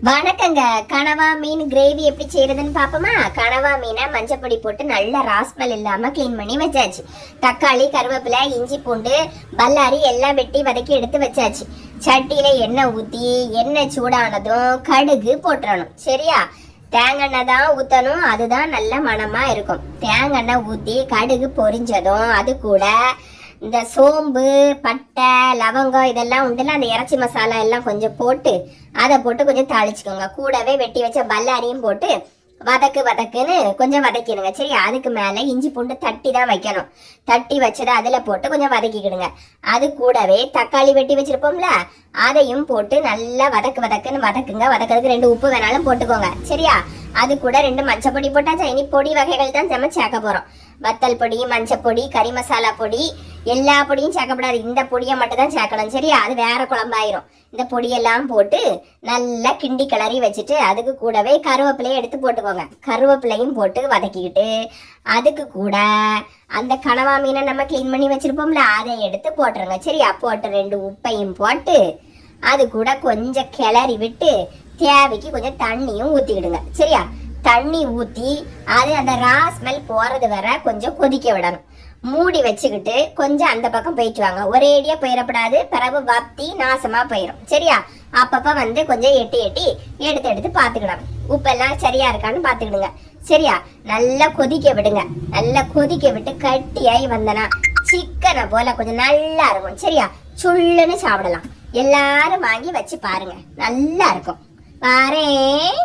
வணக்கங்க. கனவா மீன் கிரேவி எப்படி செய்யறதுன்னு பாப்போமா? கனவா மீனை மஞ்சப்பொடி போட்டு நல்லா ராஸ்மல் இல்லாம கிளீன் பண்ணி வச்சாச்சு. தக்காளி, கருவேப்பிலை, இஞ்சி, பூண்டு, பல்லாரி எல்லாம் வெட்டி வதக்கி எடுத்து வச்சாச்சு. சட்டியில எண்ணெய் ஊத்தி எண்ணெய் சூடானதும் கடுகு போட்டுறணும். சரியா? தேங்காய் தான் ஊத்தணும், அதுதான் நல்ல மணமா இருக்கும். தேங்காய் ஊத்தி கடுகு பொரிஞ்சதும் அது கூட இந்த சோம்பு, பட்டை, லவங்கம் இதெல்லாம் உண்டுல, அந்த இறைச்சி மசாலா எல்லாம் கொஞ்சம் போட்டு அதை போட்டு கொஞ்சம் தாளிச்சுக்கோங்க. கூடவே வெட்டி வச்ச பல்லாரியும் போட்டு வதக்குன்னு கொஞ்சம் வதக்கிடுங்க. சரி, அதுக்கு மேலே இஞ்சி பூண்டு தட்டி தான் வைக்கணும். தட்டி வச்சதை அதில் போட்டு கொஞ்சம் வதக்கிக்கிடுங்க. அது கூடவே தக்காளி வெட்டி வச்சிருப்போம்ல, அதையும் போட்டு நல்லா வதக்குன்னு வதக்குங்க. வதக்கிறதுக்கு 2 உப்பு வேணாலும் போட்டுக்கோங்க. சரியா? அது கூட 2 மஞ்சப்பொடி போட்டாச்சா. இனி பொடி வகைகள் தான் நம்ம சேர்க்க போகிறோம். வத்தல் பொடி, மஞ்சப்பொடி, கறி மசாலா பொடி, எல்லா பொடியும் சேர்க்கப்படாது. இந்த பொடியை மட்டும் தான் சேர்க்கணும். சரியா? அது வேற குழம்பாயிரும். இந்த பொடியெல்லாம் போட்டு நல்லா கிண்டி கிளறி வச்சுட்டு அதுக்கு கூடவே கருவேப்பிலையும் எடுத்து போட்டுக்கோங்க. கருவேப்பிலையும் போட்டு வதக்கிக்கிட்டு அதுக்கு கூட அந்த கனவா மீனை நம்ம கிளீன் பண்ணி வச்சிருப்போம்ல, அதை எடுத்து போட்டுருங்க. சரியா? போட்டு 2 உப்பையும் போட்டு அது கூட கொஞ்சம் கிளறி விட்டு தேவைக்கு கொஞ்சம் தண்ணியும் ஊற்றிக்கிடுங்க. சரியா? தண்ணி ஊற்றி அது அந்த ரா ஸ்மெல் போறது வர கொஞ்சம் கொதிக்க விடணும். மூடி வச்சுக்கிட்டு கொஞ்சம் அந்த பக்கம் போயிட்டு வாங்க. ஒரேடியா போயிடப்படாது, பிறகு வத்தி நாசமா போயிடும். சரியா? அப்பப்ப வந்து கொஞ்சம் எட்டி எடுத்து பார்த்துக்கணும். உப்பெல்லாம் சரியா இருக்கான்னு பார்த்துக்கிடுங்க. சரியா? நல்லா கொதிக்க விடுங்க. நல்லா கொதிக்க விட்டு கட்டியாகி வந்தனா சிக்கனை போல கொஞ்சம் நல்லா இருக்கும். சரியா? சுள்ளுன்னு சாப்பிடலாம். எல்லாரும் வாங்கி வச்சு பாருங்க, நல்லா இருக்கும். பாரேன்.